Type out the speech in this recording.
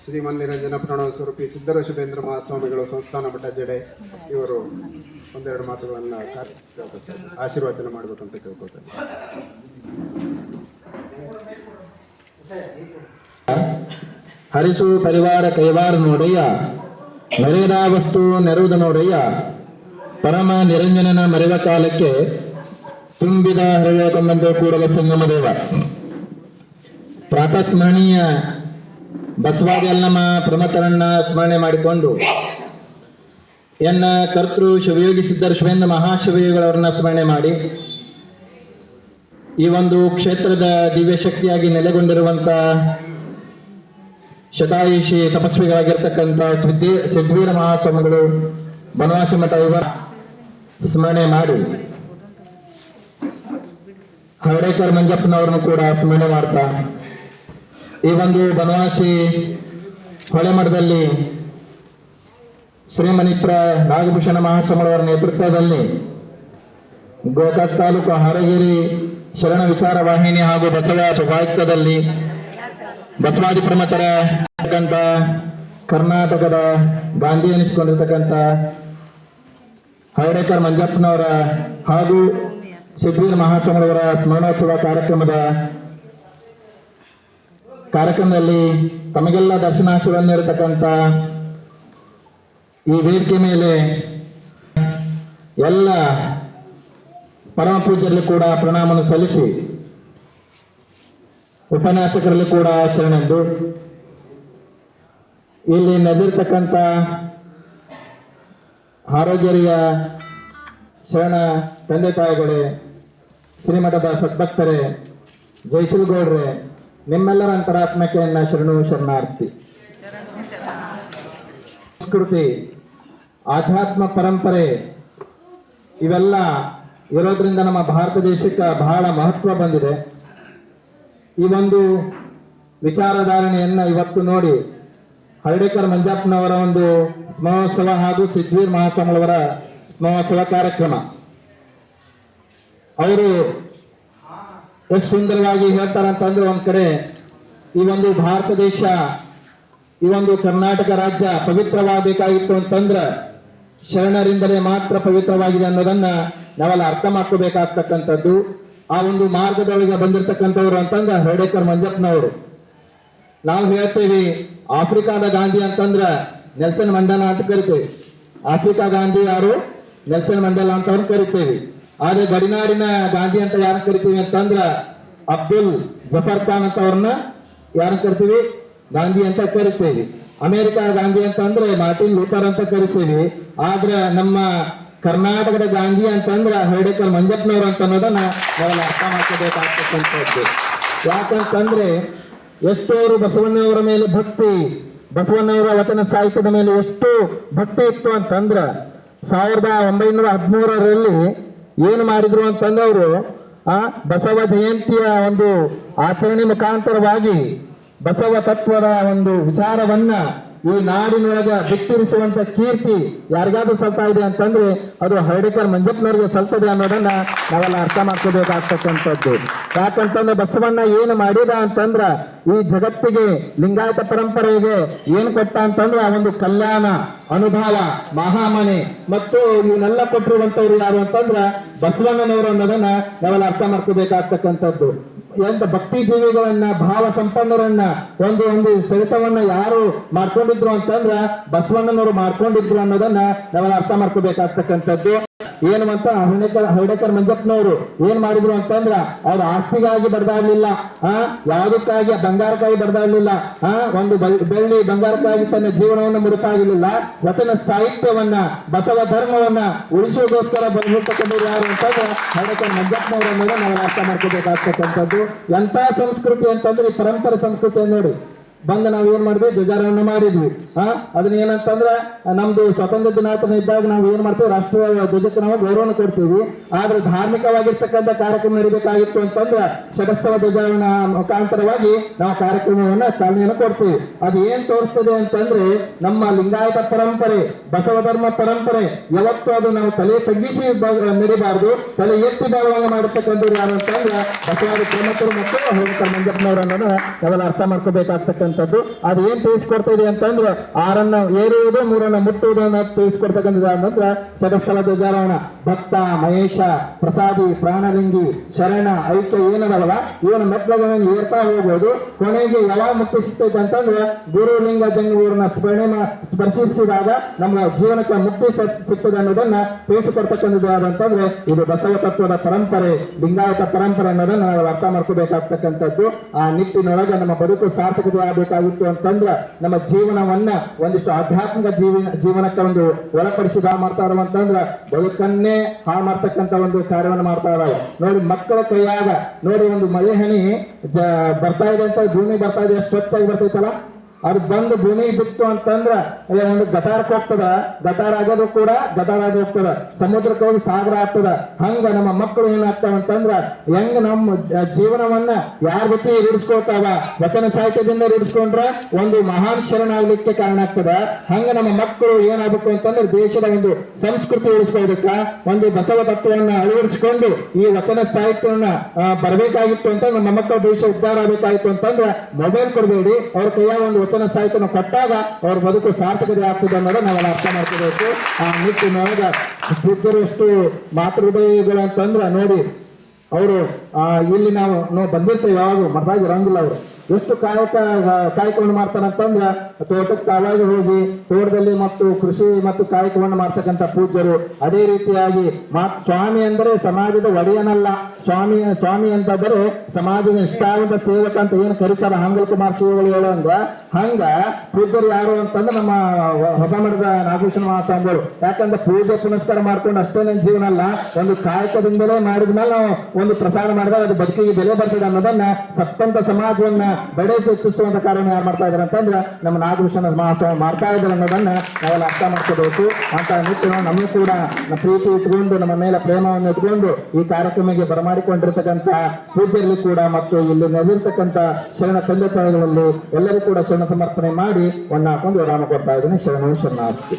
ಶ್ರೀಮನ್ ನಿರಂಜನ ಪ್ರಣವ ಸ್ವರೂಪಿ ಸಿದ್ದರಾಶುಭೇಂದ್ರ ಮಹಾಸ್ವಾಮಿಗಳು ಸಂಸ್ಥಾನ ಮಠ ಜಡೆ ಇವರು ಒಂದೆರಡು ಮಾತುಗಳನ್ನು ಆಶೀರ್ವಚನ ಮಾಡಬೇಕಂತ ಕೇಳ್ಕೊಳ್ತೇನೆ. ಹರಿಸು ಪರಿವಾರ ಕೈವಾರ ನೋಡಯ್ಯ, ಮರೆಯದ ವಸ್ತು ನೆರುವುದು ನೋಡಯ್ಯ, ಪರಮ ನಿರಂಜನನ ಮರೆವ ಕಾಲಕ್ಕೆ ತುಂಬಿದ ಹರಿವ ಕೊಂಬಂದು ಕೂಡಲ ಸಂಗಮ ದೇವ. ಪ್ರಾತಸ್ಮರಣೀಯ ಬಸವಾದಿ ಅಲ್ಲಮ್ಮ ಪ್ರಮಥರನ್ನ ಸ್ಮರಣೆ ಮಾಡಿಕೊಂಡು ಎನ್ನ ಕರ್ತೃ ಶಿವಯೋಗಿ ಸಿದ್ದರಾಶುಭೇಂದ್ರ ಮಹಾಶಿವಯೋಗಿಗಳವರನ್ನ ಸ್ಮರಣೆ ಮಾಡಿ ಈ ಒಂದು ಕ್ಷೇತ್ರದ ದಿವ್ಯ ಶಕ್ತಿಯಾಗಿ ನೆಲೆಗೊಂಡಿರುವಂತ ಶತಾಯುಷಿ ತಪಸ್ವಿಗಳಾಗಿರ್ತಕ್ಕಂಥ ಸಿದ್ಧವೀರ ಮಹಾಸ್ವಾಮಿಗಳು ಬನವಾಸಿ ಮಠ ಇವರ ಸ್ಮರಣೆ ಮಾಡಿ ಹರ್ಡೇಕರ್ ಮಂಜಪ್ಪನವರನ್ನು ಕೂಡ ಸ್ಮರಣೆ ಮಾಡ್ತಾ ಈ ಒಂದು ಬನವಾಸಿ ಹೊಳೆಮಠದಲ್ಲಿ ಶ್ರೀಮಣಿಪ್ರ ನಾಗಭೂಷಣ ಮಹಾಸ್ವಾಮಿಯವರ ನೇತೃತ್ವದಲ್ಲಿ ಗೋಕಾಕ್ ತಾಲೂಕು ಹಾರಗಿರಿ ಶರಣ ವಿಚಾರ ವಾಹಿನಿ ಹಾಗೂ ಬಸವ ಸೌಭಾಗ್ಯದಲ್ಲಿ ಬಸವಾದಿ ಪ್ರಮಥರ ಕರ್ನಾಟಕದ ಗಾಂಧಿ ಎನಿಸಿಕೊಂಡಿರ್ತಕ್ಕಂಥ ಹರ್ಡೇಕರ್ ಮಂಜಪ್ಪನವರ ಹಾಗೂ ಸಿದ್ಧವೀರ ಮಹಾಸ್ವಾಮಿಯವರ ಸ್ಮರಣೋತ್ಸವ ಕಾರ್ಯಕ್ರಮದಲ್ಲಿ ತಮಗೆಲ್ಲ ದರ್ಶನಾಶೀರ್ವನ್ನಿರತಕ್ಕಂಥ ಈ ವೇದಿಕೆ ಮೇಲೆ ಎಲ್ಲ ಪರಮ ಪೂಜ್ಯರಲ್ಲಿ ಕೂಡ ಪ್ರಣಾಮವನ್ನು ಸಲ್ಲಿಸಿ ಉಪನ್ಯಾಸಕರಲ್ಲಿ ಕೂಡ ಶರಣೆಂದು ಇಲ್ಲಿ ನಡೆದಿರ್ತಕ್ಕಂಥ ಆರೋಗ್ಯರಿಯ ಶರಣ ತಂದೆ ತಾಯಿಗಳೇ, ಶ್ರೀಮಠದ ಸದ್ಭಕ್ತರೇ, ಜಯಶೀಲಗೌಡ್ರೆ, ನಿಮ್ಮೆಲ್ಲರ ಅಂತರಾತ್ಮಕ್ಕೆ ನನ್ನ ಶರಣು ಶರಣಾರ್ಥಿ. ಸಂಸ್ಕೃತಿ, ಆಧ್ಯಾತ್ಮ ಪರಂಪರೆ ಇವೆಲ್ಲ ಇರೋದ್ರಿಂದ ನಮ್ಮ ಭಾರತ ದೇಶಕ್ಕೆ ಬಹಳ ಮಹತ್ವ ಬಂದಿದೆ. ಈ ಒಂದು ವಿಚಾರಧಾರಣೆಯನ್ನ ಇವತ್ತು ನೋಡಿ ಹರ್ಡೇಕರ್ ಮಂಜಪ್ಪನವರ ಒಂದು ಸ್ಮರಣೋತ್ಸವ ಹಾಗೂ ಸಿದ್ಧವೀರ ಮಹಾಸ್ವಾಮಿಯವರ ಸ್ಮರಣೋತ್ಸವ ಕಾರ್ಯಕ್ರಮ ಅವರು ಎಷ್ಟು ಸುಂದರವಾಗಿ ಹೇಳ್ತಾರಂತಂದ್ರೆ, ಒಂದ್ ಕಡೆ ಈ ಒಂದು ಭಾರತ ದೇಶ, ಈ ಒಂದು ಕರ್ನಾಟಕ ರಾಜ್ಯ ಪವಿತ್ರವಾಗಬೇಕಾಗಿತ್ತು ಅಂತಂದ್ರೆ ಶರಣರಿಂದಲೇ ಮಾತ್ರ ಪವಿತ್ರವಾಗಿದೆ ಅನ್ನೋದನ್ನ ನಾವೆಲ್ಲ ಅರ್ಥ ಮಾಡ್ಕೋಬೇಕಾಗ್ತಕ್ಕಂಥದ್ದು. ಆ ಒಂದು ಮಾರ್ಗದೊಳಗೆ ಬಂದಿರತಕ್ಕಂಥವ್ರು ಅಂತಂದ್ರೆ ಹರ್ಡೇಕರ್ ಮಂಜಪ್ಪನವರು. ನಾವು ಹೇಳ್ತೇವೆ ಆಫ್ರಿಕಾದ ಗಾಂಧಿ ಅಂತಂದ್ರ ನೆಲ್ಸನ್ ಮಂಡೇಲಾ ಅಂತ ಕರಿತೇವೆ. ಆಫ್ರಿಕಾ ಗಾಂಧಿ ಯಾರು? ನೆಲ್ಸನ್ ಮಂಡೇಲಾ ಅಂತ ಅವ್ರು ಕರಿತೇವೆ. ಆದ್ರೆ ಗಡಿನಾಡಿನ ಗಾಂಧಿ ಅಂತ ಯಾರು ಕರಿತೀವಿ ಅಂತಂದ್ರ ಅಬ್ದುಲ್ ಜಫರ್ ಖಾನ್ ಅಂತ ಅವ್ರನ್ನ ಯಾರು ಕರಿತೀವಿ? ಗಾಂಧಿ ಅಂತ ಕರಿತೇವೆ. ಅಮೆರಿಕ ಗಾಂಧಿ ಅಂತಂದ್ರೆ ಮಾರ್ಟಿನ್ ಲೂಥರ್ ಅಂತ ಕರಿತೇವೆ. ಆದ್ರೆ ನಮ್ಮ ಕರ್ನಾಟಕದ ಗಾಂಧಿ ಅಂತಂದ್ರ ಹರ್ಡೇಕರ್ ಮಂಜಪ್ಪನವರು ಅಂತ ಅನ್ನೋದನ್ನ ನಾವೆಲ್ಲ ಅರ್ಥ ಮಾಡ್ಕೋಬೇಕಾಗ್ತಕ್ಕಂಥದ್ದು. ಯಾಕಂತಂದ್ರೆ ಎಷ್ಟು ಅವರು ಬಸವಣ್ಣವರ ಮೇಲೆ ಭಕ್ತಿ, ಬಸವಣ್ಣವರ ವಚನ ಸಾಹಿತ್ಯದ ಮೇಲೆ ಎಷ್ಟು ಭಕ್ತಿ ಇತ್ತು ಅಂತಂದ್ರ 1913ರಲ್ಲಿ ಏನು ಮಾಡಿದ್ರು ಅಂತಂದ್ರೆ ಅವರು ಬಸವ ಜಯಂತಿಯ ಒಂದು ಆಚರಣೆ ಮುಖಾಂತರವಾಗಿ ಬಸವ ತತ್ವದ ಒಂದು ವಿಚಾರವನ್ನ ಈ ನಾಡಿನೊಳಗ ಬಿತ್ತರಿಸುವಂತ ಕೀರ್ತಿ ಯಾರಿಗಾದ್ರೂ ಸಲ್ತಾ ಇದೆ ಅಂತಂದ್ರೆ ಅದು ಹರ್ಡೇಕರ್ ಮಂಜಪ್ಪನವರಿಗೆ ಸಲ್ತದೆ ಅನ್ನೋದನ್ನ ನಾವೆಲ್ಲ ಅರ್ಥ ಮಾಡ್ಕೋಬೇಕಾಗ್ತಕ್ಕಂಥದ್ದು. ಯಾಕಂತಂದ್ರೆ ಬಸವಣ್ಣ ಏನು ಮಾಡಿದ ಅಂತಂದ್ರ ಈ ಜಗತ್ತಿಗೆ ಲಿಂಗಾಯತ ಪರಂಪರೆಗೆ ಏನು ಕೊಟ್ಟ ಅಂತಂದ್ರ ಒಂದು ಕಲ್ಯಾಣ ಅನುಭವ, ಮಹಾಮನೆ ಮತ್ತು ಇವನ್ನೆಲ್ಲ ಕೊಟ್ಟಿರುವಂತವ್ರು ಯಾರು ಅಂತಂದ್ರ ಬಸವಣ್ಣನವರು ಅನ್ನೋದನ್ನ ನಾವೆಲ್ಲ ಅರ್ಥ ಮಾಡ್ಕೋಬೇಕಾಗ್ತಕ್ಕಂಥದ್ದು. ಎಂತ ಭಕ್ತಿ ಜೀವಿಗಳನ್ನ, ಭಾವ ಸಂಪನ್ನರನ್ನ ಒಂದು ಸೆಳೆತವನ್ನ ಯಾರು ಮಾಡ್ಕೊಂಡಿದ್ರು ಅಂತಂದ್ರ ಬಸವಣ್ಣನವರು ಮಾಡ್ಕೊಂಡಿದ್ರು ಅನ್ನೋದನ್ನ ನಾವೆಲ್ಲ ಅರ್ಥ ಮಾಡ್ಕೋಬೇಕಾಗ್ತಕ್ಕಂಥದ್ದು. ಏನು ಅಂತ ಹರ್ಡೇಕರ್ ಮಂಜಪ್ಪನವರು ಏನ್ ಮಾಡಿದ್ರು ಅಂತಂದ್ರ ಅವ್ರ ಆಸ್ತಿಗಾಗಿ ಬಡದಾಡ್ಲಿಲ್ಲ, ಯಾವುದಕ್ಕಾಗಿ ಬಂಗಾರಕ್ಕಾಗಿ ಬಡದಾಡ್ಲಿಲ್ಲ, ಒಂದು ಬೆಳ್ಳಿ ಬಂಗಾರಕ್ಕಾಗಿ ತನ್ನ ಜೀವನವನ್ನು ಮುಡುಕಾಗಿರ್ಲಿಲ್ಲ. ವಚನ ಸಾಹಿತ್ಯವನ್ನ, ಬಸವ ಧರ್ಮವನ್ನ ಉಳಿಸುವುದಕ್ಕೋಸ್ಕರ ಬಂದಿರ್ತಕ್ಕಂಥವ್ರು ಯಾರು ಅಂತಂದ್ರೆ ಹರ್ಡೇಕರ್ ಮಂಜಪ್ಪನವರು ಅನ್ನೋದನ್ನ ನಾವೆಲ್ಲ ಅರ್ಥ ಮಾಡ್ಕೋಬೇಕಾಗ್ತಕ್ಕಂಥದ್ದು. ಎಂತ ಸಂಸ್ಕೃತಿ ಅಂತಂದ್ರೆ ಈ ಪರಂಪರೆ ಸಂಸ್ಕೃತಿಯನ್ನು ನೋಡಿ ಬಂದ ನಾವು ಏನ್ ಮಾಡಿದ್ವಿ? ಧ್ವಜಾರೋಹಣ ಮಾಡಿದ್ವಿ. ಅದನ್ನ ಏನಂತಂದ್ರ ನಮ್ದು ಸ್ವಾತಂತ್ರ್ಯ ದಿನಾಚರಣೆ ಇದ್ದಾಗ ನಾವು ಏನ್ ಮಾಡ್ತೀವಿ? ರಾಷ್ಟ್ರೀಯ ಧ್ವಜಕ್ಕೆ ನಾವು ಗೌರವನ ಕೊಡ್ತೀವಿ. ಆದ್ರೆ ಧಾರ್ಮಿಕವಾಗಿರ್ತಕ್ಕಂಥ ಕಾರ್ಯಕ್ರಮ ನಡೀಬೇಕಾಗಿತ್ತು ಅಂತಂದ್ರ ಶತಸ್ಥಲ ಧ್ವಜಾರೋಹಣ ಮುಖಾಂತರವಾಗಿ ನಾವು ಕಾರ್ಯಕ್ರಮವನ್ನ ಚಾಲನೆಯನ್ನು ಕೊಡ್ತೀವಿ. ಅದು ಏನ್ ತೋರಿಸ್ತದೆ ಅಂತಂದ್ರೆ ನಮ್ಮ ಲಿಂಗಾಯತ ಪರಂಪರೆ, ಬಸವ ಧರ್ಮ ಪರಂಪರೆ ಯಾವತ್ತೂ ಅದು ನಾವು ತಲೆ ತಗ್ಗಿಸಿ ನಡಿಬಾರ್ದು, ತಲೆ ಎತ್ತಿ ಬಾಳುವಂಗ ಮಾಡತಕ್ಕಂಥವ್ರು ಯಾರು ಅಂತಂದ್ರ ಬಸವಾದಿ ಪ್ರಮುಖರು ಮತ್ತು ಹರ್ಡೇಕರ್ ಮಂಜಪ್ಪನವರನ್ನ ನಾವೆಲ್ಲ ಅರ್ಥ ಮಾಡ್ಕೋಬೇಕಾಗ್ತಕ್ಕಂಥ ತಿಳಿಸ್ಕೊಡ್ತಕ್ಕಂಥದ್ದು. ಅದು ಏನ್ ತಿಳಿಸ್ಕೊಡ್ತಾ ಇದೆ ಅಂತಂದ್ರೆ 6 ಏರುವುದು 3 ಮುಟ್ಟುವುದು ಅನ್ನೋ ತಿಳಿಸ್ಕೊಡ್ತಕ್ಕಂಥದ್ದು. ಅಂತಂದ್ರೆ ಸದಸ್ಥಲ ಧ್ವಜಾರೋಹಣ, ಭಕ್ತ, ಮಹೇಶ, ಪ್ರಸಾದಿ, ಪ್ರಾಣಲಿಂಗಿ, ಶರಣ, ಐಕ್ಯ ಏನದಲ್ಲ ಇವನ ಮೆಟ್ಲುಗಳನ್ನು ಏರ್ತಾ ಹೋಗ್ಬೋದು. ಕೊನೆಗೆ ಯಾವಾಗ ಮುಕ್ತಿ ಸಿಗ್ತೈತೆ ಅಂತಂದ್ರೆ ಗುರುಲಿಂಗ ಜಂಗೂರನ್ನ ಸ್ಪರ್ಶಿಸಿದಾಗ ನಮ್ಮ ಜೀವನಕ್ಕೆ ಮುಕ್ತಿ ಸಿಗ್ತದೆ ಅನ್ನೋದನ್ನ ತಿಳಿಸಿಕೊಡ್ತಕ್ಕಂಥದ್ದು. ಯಾದಂತಂದ್ರೆ ಇದು ಬಸವ ತತ್ವದ ಪರಂಪರೆ, ಲಿಂಗಾಯತ ಪರಂಪರೆ ಅನ್ನೋದನ್ನ ನಾವು ಅರ್ಥ ಮಾಡ್ಕೋಬೇಕಾಗ್ತಕ್ಕಂಥದ್ದು. ಆ ನಿಟ್ಟಿನೊಳಗೆ ನಮ್ಮ ಬದುಕು ಸಾರ್ಥಕತೆ ಆಗಬೇಕಾಗಿತ್ತು ಅಂತಂದ್ರೆ ನಮ್ಮ ಜೀವನವನ್ನ ಒಂದಿಷ್ಟು ಆಧ್ಯಾತ್ಮಿಕ ಜೀವನಕ್ಕೆ ಒಂದು ಒಳಪಡಿಸಿದ ಮಾಡ್ತಾ ಇರುವಂತಂದ್ರ ಬದುಕನ್ನೇ ಹಾಳು ಮಾಡ್ತಕ್ಕಂಥ ಒಂದು ಕಾರ್ಯವನ್ನು ಮಾಡ್ತಾ ಇದಾವೆ. ನೋಡಿ ಮಕ್ಕಳ ಕೈಯಾಗ ನೋಡಿ ಒಂದು ಮಳೆ ಹನಿ ಬರ್ತಾ ಇದೆ ಅಂತ ಭೂಮಿ ಬರ್ತಾ ಇದೆ, ಸ್ವಚ್ಛಾಗಿ ಬರ್ತೈತಲ್ಲ, ಅದು ಬಂದು ಭೂಮಿ ಬಿತ್ತು ಅಂತಂದ್ರ ಒಂದು ಗಟಾರಕ್ಕೆ ಹೋಗ್ತದ, ಗಟಾರ ಆಗೋದು ಕೂಡ ಗಟಾರ ಆಗಿ ಹೋಗ್ತದ, ಸಮುದ್ರಕ್ಕೆ ಹೋಗಿ ಸಾಗರ ಆಗ್ತದ. ಹಂಗ ನಮ್ಮ ಮಕ್ಕಳು ಏನಾಗ್ತಾವ ಅಂತಂದ್ರ ಹೆಂಗ ನಮ್ಮ ಜೀವನವನ್ನ ಯಾರ ಜೊತೆ ರೂಢಿಸ್ಕೊಳ್ತಾವ, ವಚನ ಸಾಹಿತ್ಯದಿಂದ ರೂಢಿಸ್ಕೊಂಡ್ರೆ ಒಂದು ಮಹಾನ್ ಶರಣಾಗ್ಲಿಕ್ಕೆ ಕಾರಣ ಆಗ್ತದ. ಹಂಗ ನಮ್ಮ ಮಕ್ಕಳು ಏನಾಗಬೇಕು ಅಂತಂದ್ರೆ ದೇಶದ ಒಂದು ಸಂಸ್ಕೃತಿ ಉಳಿಸ್ಕೊಳ್ಳೋದಕ್ಕ ಒಂದು ಬಸವ ತತ್ವವನ್ನ ಅಳವಡಿಸಿಕೊಂಡು ಈ ವಚನ ಸಾಹಿತ್ಯವನ್ನ ಬರಬೇಕಾಗಿತ್ತು ಅಂತ ನಮ್ಮ ಮಕ್ಕಳು ದೇಶ ಉದ್ಧಾರ ಆಗಬೇಕಾಗಿತ್ತು ಅಂತಂದ್ರೆ ಮೊಬೈಲ್ ಕೊಡಬೇಡಿ, ಅವ್ರ ಕೈಯಾಗ ಒಂದು ವಚನ ಸಾಹಿತ್ಯನ ಕೊಟ್ಟಾಗ ಅವ್ರ ಬದುಕು ಸಾರ್ಥಕತೆ ಆಗ್ತದೆ ಅನ್ನೋದು ನಾವೆಲ್ಲ ಅರ್ಥ ಮಾಡ್ಕೋಬೇಕು. ಆ ನಿಟ್ಟಿನೊಳಗ ಬುದ್ಧರು ಎಷ್ಟು ಮಾತೃ ಹೃದಯಗಳು ಅಂತಂದ್ರ ನೋಡಿ ಅವರು ಇಲ್ಲಿ ನಾವು ಬಂದಿರ್ತೇವೆ, ಯಾವಾಗ ಮರ್ದಾಗಿ ಇರಂಗಿಲ್ಲ. ಅವರು ಎಷ್ಟು ಕಾಯಕವನ್ನು ಮಾಡ್ತಾರಂತಂದ್ರ ತೋಟಕ್ಕೆ ತಾವಾಗಿ ಹೋಗಿ ತೋಟದಲ್ಲಿ ಮತ್ತು ಕೃಷಿ ಮತ್ತು ಕಾಯಕವನ್ನು ಮಾಡ್ತಕ್ಕಂಥ ಪೂಜ್ಯರು. ಅದೇ ರೀತಿಯಾಗಿ ಸ್ವಾಮಿ ಅಂದರೆ ಸಮಾಜದ ಒಡೆಯನಲ್ಲ, ಸ್ವಾಮಿ ಅಂತಂದ್ರೆ ಸಮಾಜದ ನಿಷ್ಠಾವಂತ ಸೇವಕ ಅಂತ ಏನು ಕರೀತಾರ ಹಂಗಲ್ ಕುಮಾರ್ ಶ್ರೀಗಳು ಹೇಳುವಂಗ ಹಂಗ ಪೂಜ್ಯರು ಯಾರು ಅಂತಂದ್ರೆ ನಮ್ಮ ಹೊಸ ಮಠದ ನಾಗಭೂಷಣ ಮಹಾಸ್ವಾಮಿಗಳು. ಯಾಕಂದ್ರೆ ಪೂಜೆ ಪುನಸ್ಕಾರ ಮಾಡ್ಕೊಂಡು ಅಷ್ಟೇ ನನ್ನ ಜೀವನ ಅಲ್ಲ, ಒಂದು ಕಾಯಕದಿಂದಲೇ ಮಾಡಿದ್ಮೇಲೆ ನಾವು ಒಂದು ಪ್ರಸಾರ ಮಾಡಿದಾಗ ಅದು ಬದುಕಿಗೆ ಬೆಲೆ ಬರ್ತದೆ ಅನ್ನೋದನ್ನ ಸತ್ತಂತ ಸಮಾಜವನ್ನ ಬಡೆ ಹೆಚ್ಚಿಸುವಂತ ಕಾರ್ಯ ಯಾರು ಮಾಡ್ತಾ ಇದಾರೆ ಅಂತಂದ್ರೆ ನಮ್ಮ ನಾಗಭೂಷಣ ಮಹಾಸ್ವಾಮಿ ಮಾಡ್ತಾ ಇದ್ದಾರೆ ಅನ್ನೋದನ್ನ ನಾವೆಲ್ಲ ಅರ್ಥ ಮಾಡ್ಕೋಬೇಕು. ಅಂತ ನಿಟ್ಟಿನ ನಮಗೂ ಕೂಡ ಪ್ರೀತಿ ಇಟ್ಕೊಂಡು ನಮ್ಮ ಮೇಲೆ ಪ್ರೇಮವನ್ನು ಇಟ್ಕೊಂಡು ಈ ಕಾರ್ಯಕ್ರಮಕ್ಕೆ ಬರಮಾಡಿಕೊಂಡಿರ್ತಕ್ಕಂಥ ಪೂಜ್ಯರಲ್ಲಿ ಕೂಡ ಮತ್ತು ಇಲ್ಲಿ ನೆಲೆದಿರ್ತಕ್ಕಂಥ ಶರಣ ತಂದೆ ತಾಯಿಗಳಲ್ಲಿ ಎಲ್ಲರೂ ಕೂಡ ಶರಣ ಸಮರ್ಪಣೆ ಮಾಡಿ ಹಾಕೊಂಡು ರಾಮ ಕೊಡ್ತಾ ಇದ್ದೀನಿ. ಶರಣ ಶರಣಾರ್ಥಿ.